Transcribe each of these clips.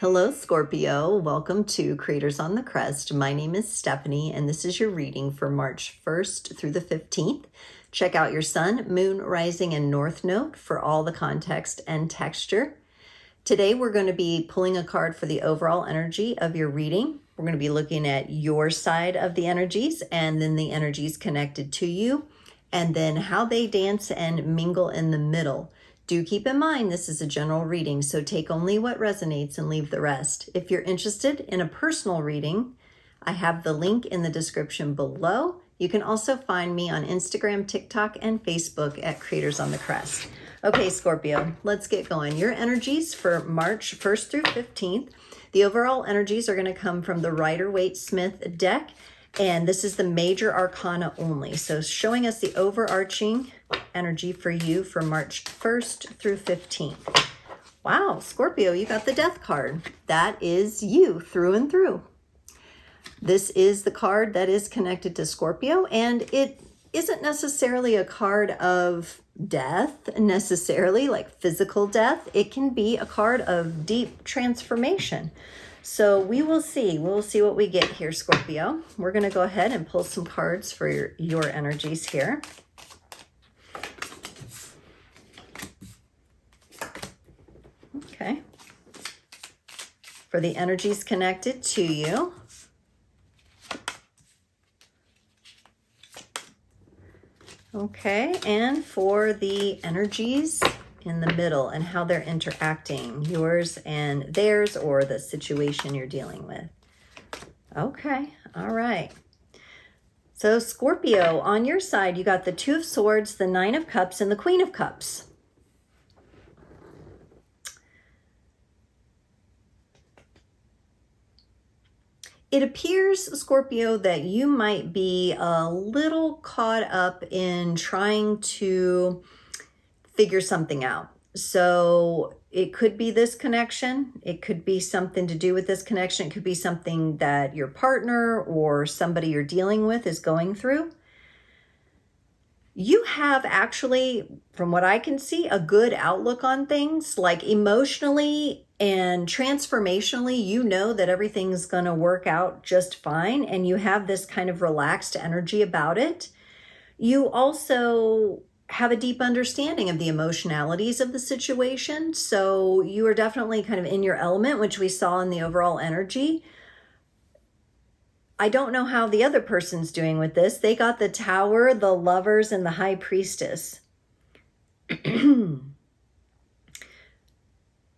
Hello, Scorpio. Welcome to Creators on the Crest. My name is Stephanie, and this is your reading for March 1st through the 15th. Check out your sun, moon, rising, and north node for all the context and texture. Today, we're going to be pulling a card for the overall energy of your reading. We're going to be looking at your side of the energies and then the energies connected to you, and then how they dance and mingle in the middle. Do keep in mind this is a general reading, so take only what resonates and leave the rest. If you're interested in a personal reading, I have the link in the description below. You can also find me on Instagram, TikTok, and Facebook at Creators on the Crest. Okay, Scorpio, let's get going. Your energies for March 1st through 15th. The overall energies are going to come from the Rider-Waite-Smith deck, and this is the major arcana only. So showing us the overarching energy for you for March 1st through 15th. Wow, Scorpio, you got the Death card. That is you through and through. This is the card that is connected to Scorpio, and it isn't necessarily a card of death, necessarily like physical death. It can be a card of deep transformation. So we will see. We'll see what we get here, Scorpio. We're going to go ahead and pull some cards for your energies here. Okay. For the energies connected to you. Okay, and for the energies in the middle and how they're interacting, yours and theirs, or the situation you're dealing with. Okay, all right. So Scorpio, on your side, you got the Two of Swords, the Nine of Cups, and the Queen of Cups. It appears, Scorpio, that you might be a little caught up in trying to figure something out. So it could be this connection. It could be something to do with this connection. It could be something that your partner or somebody you're dealing with is going through. You have actually, from what I can see, a good outlook on things, like emotionally and transformationally. You know that everything's going to work out just fine, and you have this kind of relaxed energy about it. You also have a deep understanding of the emotionalities of the situation, so you are definitely kind of in your element, which we saw in the overall energy. I don't know how the other person's doing with this. They got the Tower, the Lovers, and the High Priestess.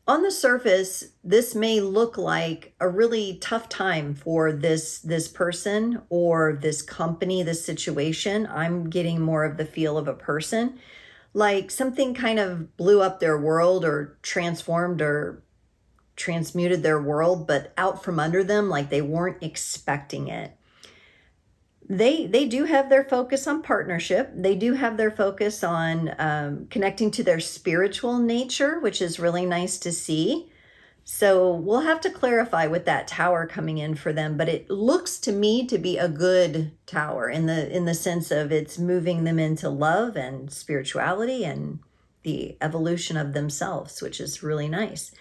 On the surface, this may look like a really tough time for this person or this company, this situation. I'm getting more of the feel of a person. Like something kind of blew up their world or transformed or transmuted their world, but out from under them, like they weren't expecting it. They do have their focus on partnership. They do have their focus on connecting to their spiritual nature, which is really nice to see. So we'll have to clarify with that Tower coming in for them, but it looks to me to be a good Tower in the sense of it's moving them into love and spirituality and the evolution of themselves, which is really nice.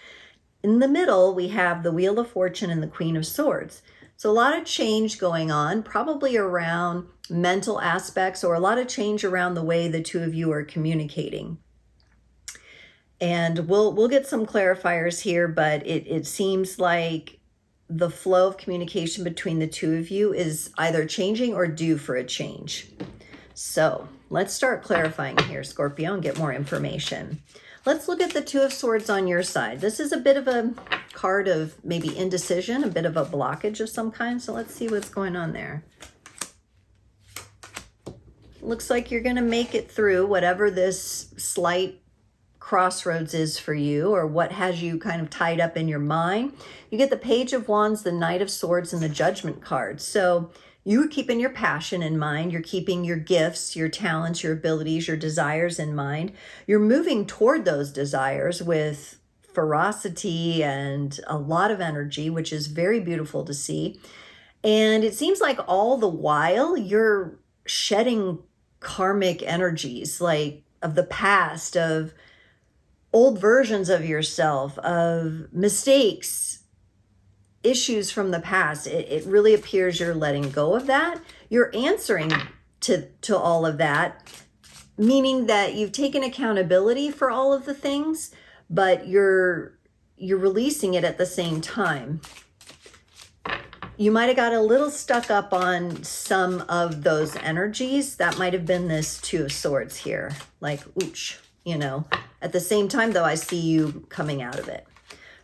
In the middle, we have the Wheel of Fortune and the Queen of Swords. So a lot of change going on, probably around mental aspects, or a lot of change around the way the two of you are communicating. And we'll get some clarifiers here, but it seems like the flow of communication between the two of you is either changing or due for a change. So let's start clarifying here, Scorpio, and get more information. Let's look at the Two of Swords on your side. This is a bit of a card of maybe indecision, a bit of a blockage of some kind. So let's see what's going on there. Looks like you're going to make it through whatever this slight crossroads is for you, or what has you kind of tied up in your mind. You get the Page of Wands, the Knight of Swords, and the Judgment card. So you're keeping your passion in mind. You're keeping your gifts, your talents, your abilities, your desires in mind. You're moving toward those desires with ferocity and a lot of energy, which is very beautiful to see. And it seems like all the while you're shedding karmic energies, like of the past, of old versions of yourself, of mistakes, issues from the past. It really appears you're letting go of that. You're answering to all of that, meaning that you've taken accountability for all of the things, but you're releasing it at the same time. You might have got a little stuck up on some of those energies. That might have been this Two of Swords here, like, ooch, you know. At the same time, though, I see you coming out of it.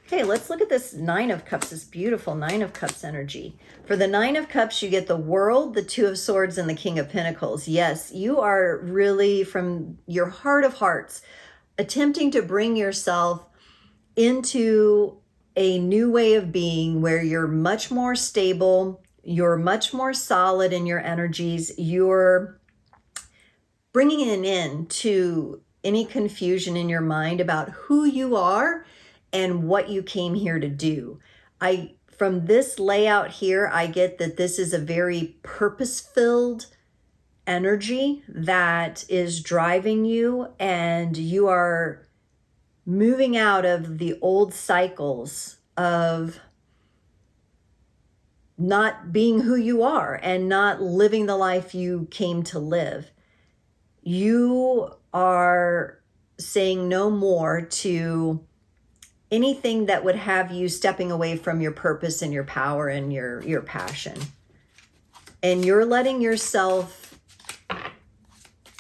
Okay, let's look at this Nine of Cups, this beautiful Nine of Cups energy. For the Nine of Cups, you get the World, the Two of Swords, and the King of Pentacles. Yes, you are really, from your heart of hearts, attempting to bring yourself into a new way of being where you're much more stable, you're much more solid in your energies, you're bringing an end to any confusion in your mind about who you are and what you came here to do. From this layout here, I get that this is a very purpose-filled energy that is driving you, and you are moving out of the old cycles of not being who you are and not living the life you came to live. You are saying no more to anything that would have you stepping away from your purpose and your power and your passion. And you're letting yourself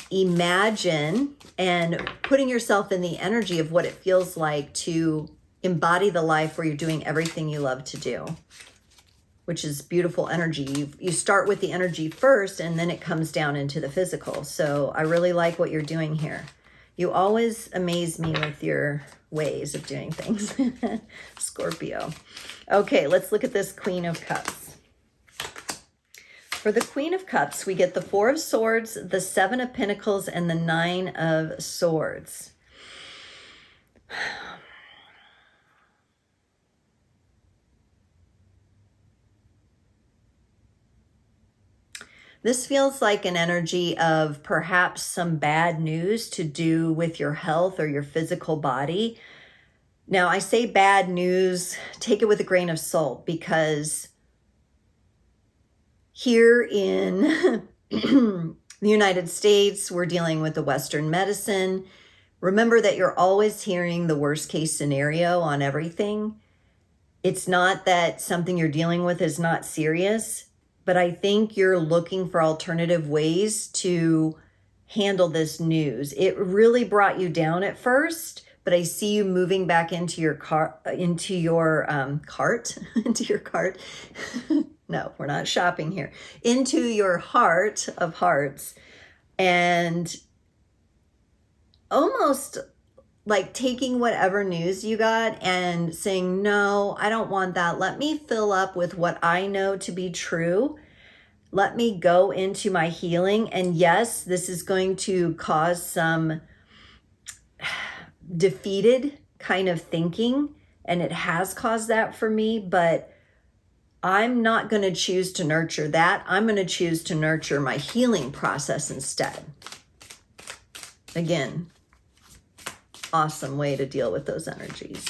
imagine and putting yourself in the energy of what it feels like to embody the life where you're doing everything you love to do, which is beautiful energy. You start with the energy first, and then it comes down into the physical. So I really like what you're doing here. You always amaze me with your ways of doing things, Scorpio. Okay, let's look at this Queen of Cups. For the Queen of Cups, we get the Four of Swords, the Seven of Pentacles, and the Nine of Swords. This feels like an energy of perhaps some bad news to do with your health or your physical body. Now, I say bad news, take it with a grain of salt, because here in the United States, we're dealing with the Western medicine. Remember that you're always hearing the worst case scenario on everything. It's not that something you're dealing with is not serious, but I think you're looking for alternative ways to handle this news. It really brought you down at first, but I see you moving back into your cart. No, we're not shopping here. Into your heart of hearts, and almost like taking whatever news you got and saying, no, I don't want that. Let me fill up with what I know to be true. Let me go into my healing. And yes, this is going to cause some defeated kind of thinking, and it has caused that for me, but I'm not going to choose to nurture that. I'm going to choose to nurture my healing process instead. Again, awesome way to deal with those energies.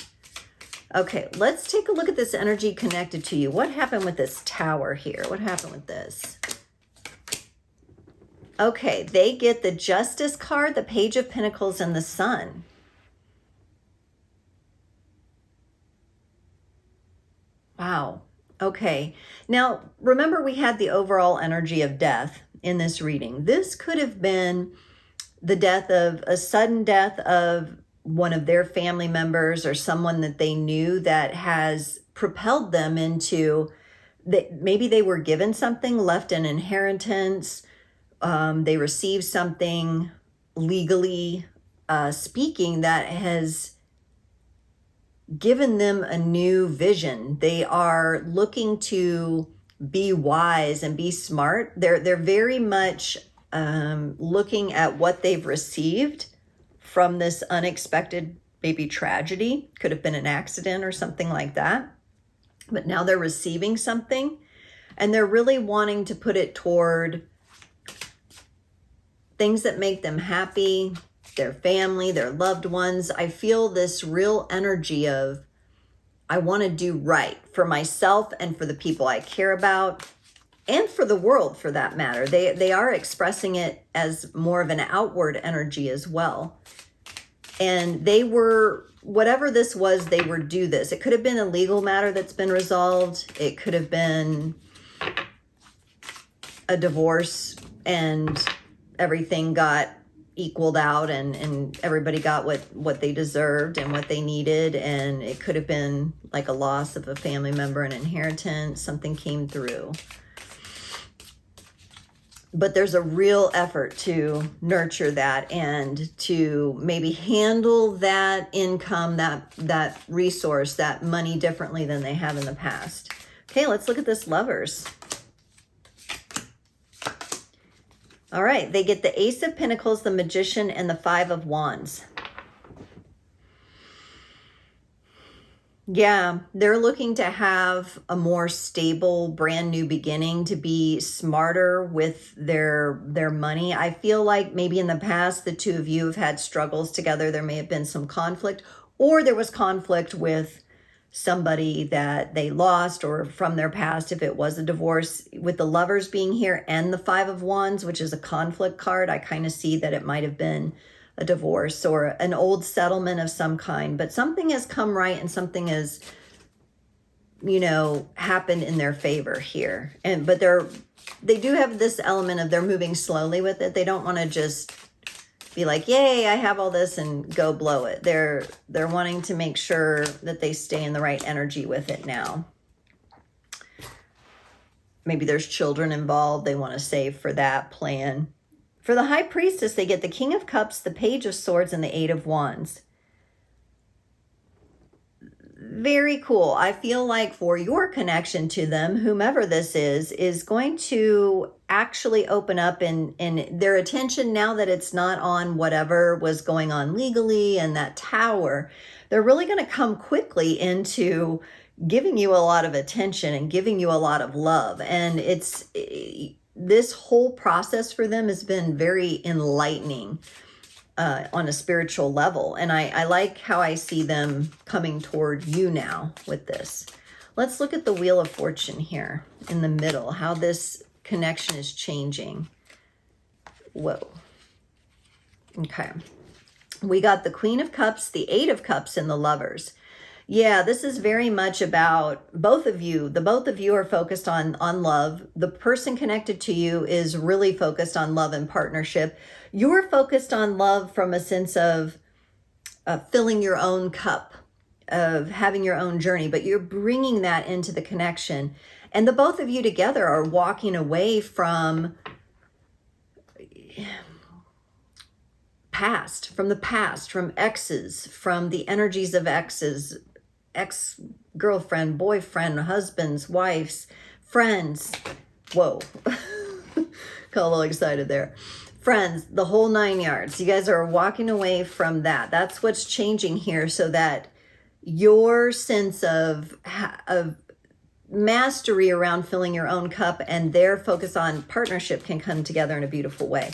Okay, let's take a look at this energy connected to you. What happened with this Tower here? What happened with this? Okay, they get the Justice card, the Page of Pentacles, and the Sun. Wow. Okay. Now, remember we had the overall energy of death in this reading. This could have been the death of a sudden death of one of their family members or someone that they knew that has propelled them into that. Maybe they were given something, left an inheritance. They received something legally speaking that has given them a new vision. They are looking to be wise and be smart. They're very much looking at what they've received from this unexpected maybe tragedy. Could have been an accident or something like that. But now they're receiving something, and they're really wanting to put it toward things that make them happy, their family, their loved ones. I feel this real energy of I want to do right for myself and for the people I care about and for the world for that matter. They are expressing it as more of an outward energy as well. And they were, whatever this was, they were due this. It could have been a legal matter that's been resolved. It could have been a divorce and everything got equaled out and everybody got what they deserved and what they needed. And it could have been like a loss of a family member, an inheritance, something came through. But there's a real effort to nurture that and to maybe handle that income, that resource, that money differently than they have in the past. Okay, let's look at this Lovers. All right, they get the Ace of Pentacles, the Magician, and the Five of Wands. Yeah, they're looking to have a more stable, brand new beginning, to be smarter with their money. I feel like maybe in the past, the two of you have had struggles together. There may have been some conflict, or there was conflict with somebody that they lost or from their past if it was a divorce. With the Lovers being here and the Five of Wands, which is a conflict card, I kind of see that it might have been a divorce or an old settlement of some kind, but something has come right and something has, you know, happened in their favor here. But they do have this element of they're moving slowly with it. They don't want to just be like, yay, I have all this and go blow it. They're wanting to make sure that they stay in the right energy with it now. Maybe there's children involved. They want to save for that plan. For the High Priestess, they get the King of Cups, the Page of Swords, and the Eight of Wands. Very cool. I feel like for your connection to them, whomever this is going to actually open up in their attention now that it's not on whatever was going on legally and that tower. They're really going to come quickly into giving you a lot of attention and giving you a lot of love. And this whole process for them has been very enlightening on a spiritual level. And I like how I see them coming toward you now with this. Let's look at the Wheel of Fortune here in the middle, how this connection is changing. Whoa. Okay. We got the Queen of Cups, the Eight of Cups, and the Lovers. Yeah, this is very much about both of you. The both of you are focused on love. The person connected to you is really focused on love and partnership. You're focused on love from a sense of filling your own cup, of having your own journey, but you're bringing that into the connection. And the both of you together are walking away from the past, from exes, from the energies of exes, ex-girlfriend, boyfriend, husbands, wives, friends. Whoa. Got a little excited there. Friends, the whole 9 yards. You guys are walking away from that. That's what's changing here, so that your sense of mastery around filling your own cup and their focus on partnership can come together in a beautiful way.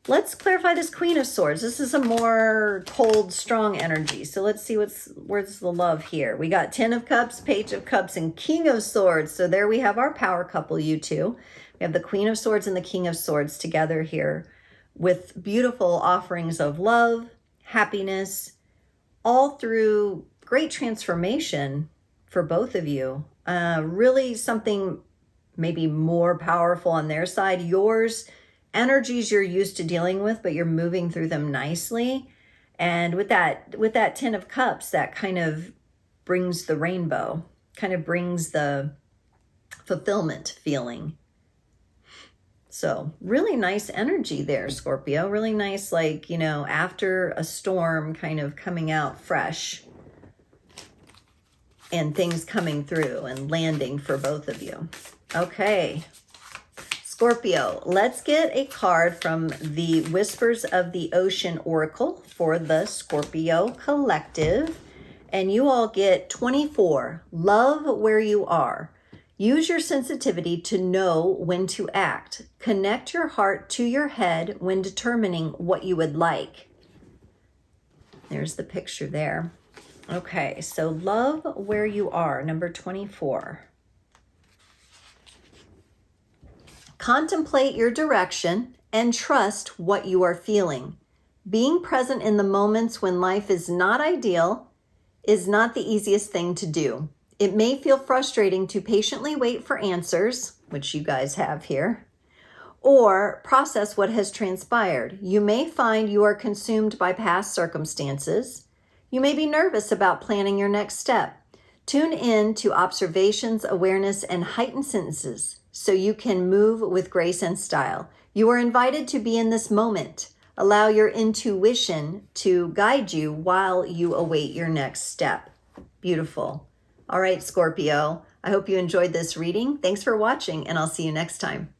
Let's clarify this Queen of Swords. This is a more cold, strong energy. So let's see where's the love here. We got 10 of Cups, Page of Cups, and King of Swords. So there we have our power couple, you two. We have the Queen of Swords and the King of Swords together here with beautiful offerings of love, happiness, all through great transformation for both of you. Really something maybe more powerful on their side. Yours, energies you're used to dealing with, but you're moving through them nicely. And with that 10 of Cups, that kind of brings the rainbow, kind of brings the fulfillment feeling. So really nice energy there, Scorpio. Really nice, like, you know, after a storm kind of coming out fresh and things coming through and landing for both of you. Okay. Scorpio, let's get a card from the Whispers of the Ocean Oracle for the Scorpio Collective. And you all get 24. Love where you are. Use your sensitivity to know when to act. Connect your heart to your head when determining what you would like. There's the picture there. Okay, so love where you are, number 24. Contemplate your direction and trust what you are feeling. Being present in the moments when life is not ideal is not the easiest thing to do. It may feel frustrating to patiently wait for answers, which you guys have here, or process what has transpired. You may find you are consumed by past circumstances. You may be nervous about planning your next step. Tune in to observations, awareness, and heightened senses so you can move with grace and style. You are invited to be in this moment. Allow your intuition to guide you while you await your next step. Beautiful. All right, Scorpio, I hope you enjoyed this reading. Thanks for watching, and I'll see you next time.